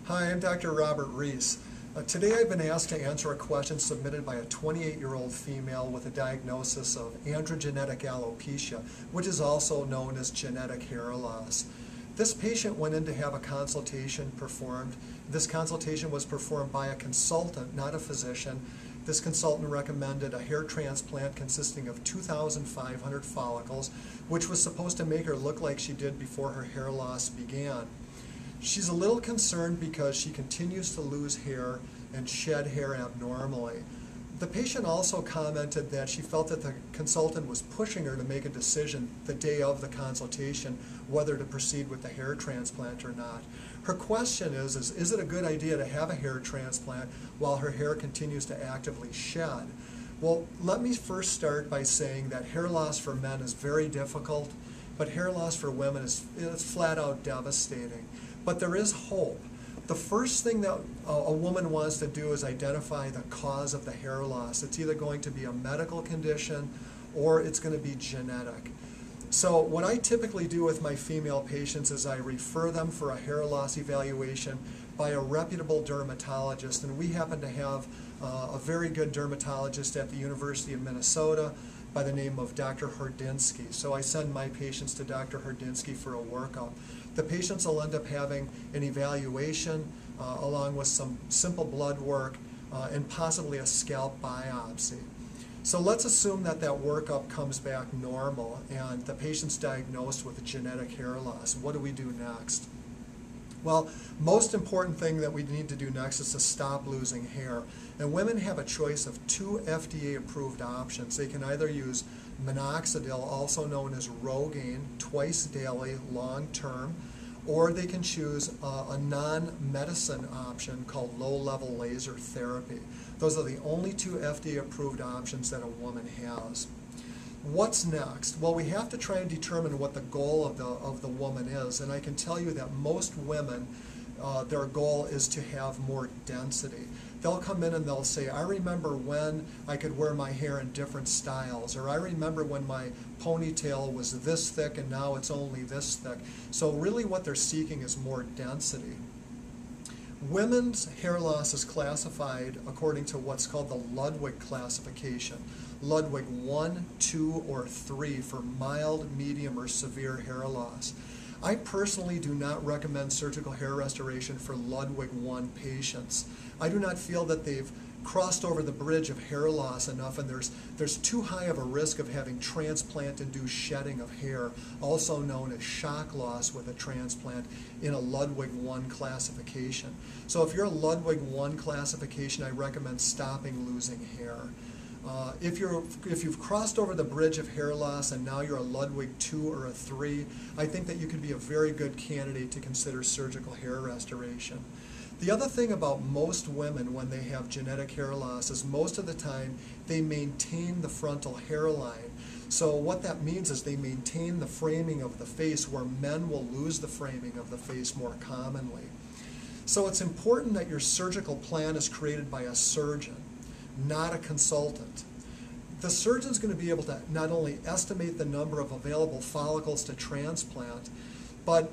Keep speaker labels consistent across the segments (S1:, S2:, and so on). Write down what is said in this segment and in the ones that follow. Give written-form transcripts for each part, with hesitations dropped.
S1: Hi, I'm Dr. Robert Reese. Today I've been asked to answer a question submitted by a 28-year-old female with a diagnosis of androgenetic alopecia, which is also known as genetic hair loss. This patient went in to have a consultation performed. This consultation was performed by a consultant, not a physician. This consultant recommended a hair transplant consisting of 2,500 follicles, which was supposed to make her look like she did before her hair loss began. She's a little concerned because she continues to lose hair and shed hair abnormally. The patient also commented that she felt that the consultant was pushing her to make a decision the day of the consultation whether to proceed with the hair transplant or not. Her question is it a good idea to have a hair transplant while her hair continues to actively shed? Well, let me first start by saying that hair loss for men is very difficult, but hair loss for women is flat out devastating. But there is hope. The first thing that a woman wants to do is identify the cause of the hair loss. It's either going to be a medical condition or it's going to be genetic. So what I typically do with my female patients is I refer them for a hair loss evaluation by a reputable dermatologist, and we happen to have a very good dermatologist at the University of Minnesota by the name of Dr. Hordinsky. So I send my patients to Dr. Hordinsky for a workup. The patients will end up having an evaluation along with some simple blood work and possibly a scalp biopsy. So let's assume that that workup comes back normal and the patient's diagnosed with genetic hair loss. What do we do next? Well, most important thing that we need to do next is to stop losing hair. And women have a choice of two FDA-approved options. They can either use minoxidil, also known as Rogaine, twice daily, long-term, or they can choose a non-medicine option called low-level laser therapy. Those are the only two FDA-approved options that a woman has. What's next? Well, we have to try and determine what the goal of the woman is, and I can tell you that most women, their goal is to have more density. They'll come in and they'll say, I remember when I could wear my hair in different styles, or I remember when my ponytail was this thick and now it's only this thick. So really what they're seeking is more density. Women's hair loss is classified according to what's called the Ludwig classification. Ludwig 1, 2, or 3 for mild, medium, or severe hair loss. I personally do not recommend surgical hair restoration for Ludwig 1 patients. I do not feel that they've crossed over the bridge of hair loss enough, and there's too high of a risk of having transplant-induced shedding of hair, also known as shock loss with a transplant, in a Ludwig 1 classification. So if you're a Ludwig 1 classification, I recommend stopping losing hair. If you've crossed over the bridge of hair loss and now you're a Ludwig 2 or a 3, I think that you could be a very good candidate to consider surgical hair restoration. The other thing about most women when they have genetic hair loss is most of the time they maintain the frontal hairline. So what that means is they maintain the framing of the face, where men will lose the framing of the face more commonly. So it's important that your surgical plan is created by a surgeon, not a consultant. The surgeon's going to be able to not only estimate the number of available follicles to transplant, but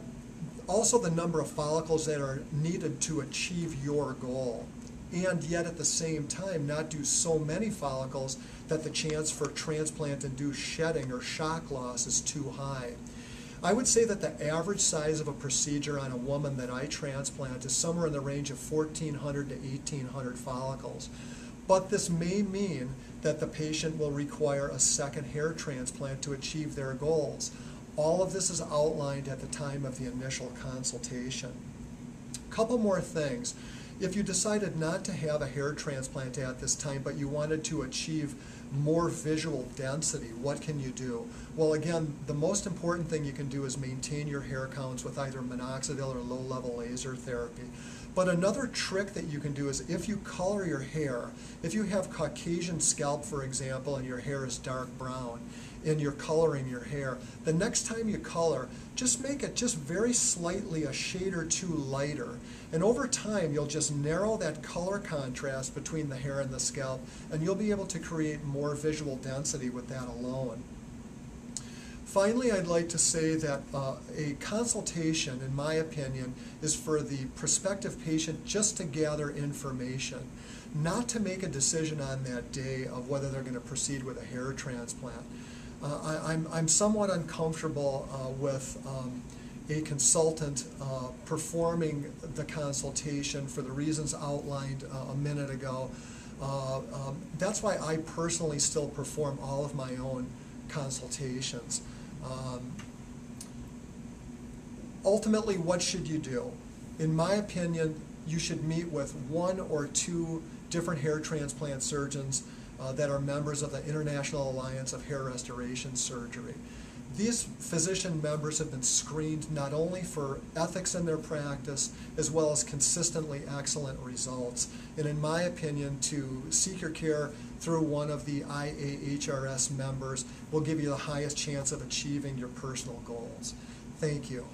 S1: also the number of follicles that are needed to achieve your goal, and yet at the same time not do so many follicles that the chance for transplant-induced shedding or shock loss is too high. I would say that the average size of a procedure on a woman that I transplant is somewhere in the range of 1,400 to 1,800 follicles. But this may mean that the patient will require a second hair transplant to achieve their goals. All of this is outlined at the time of the initial consultation. A couple more things. If you decided not to have a hair transplant at this time, but you wanted to achieve more visual density, what can you do? Well, again, the most important thing you can do is maintain your hair counts with either minoxidil or low-level laser therapy. But another trick that you can do is if you color your hair, if you have Caucasian scalp, for example, and your hair is dark brown, and you're coloring your hair, the next time you color, just make it just very slightly a shade or two lighter. And over time, you'll just narrow that color contrast between the hair and the scalp, and you'll be able to create more visual density with that alone. Finally, I'd like to say that a consultation, in my opinion, is for the prospective patient just to gather information, not to make a decision on that day of whether they're going to proceed with a hair transplant. I'm somewhat uncomfortable with a consultant performing the consultation for the reasons outlined a minute ago. That's why I personally still perform all of my own consultations. Ultimately, what should you do? In my opinion, you should meet with 1 or 2 different hair transplant surgeons that are members of the International Alliance of Hair Restoration Surgery. These physician members have been screened not only for ethics in their practice, as well as consistently excellent results. And in my opinion, to seek your care through one of the IAHRS members will give you the highest chance of achieving your personal goals. Thank you.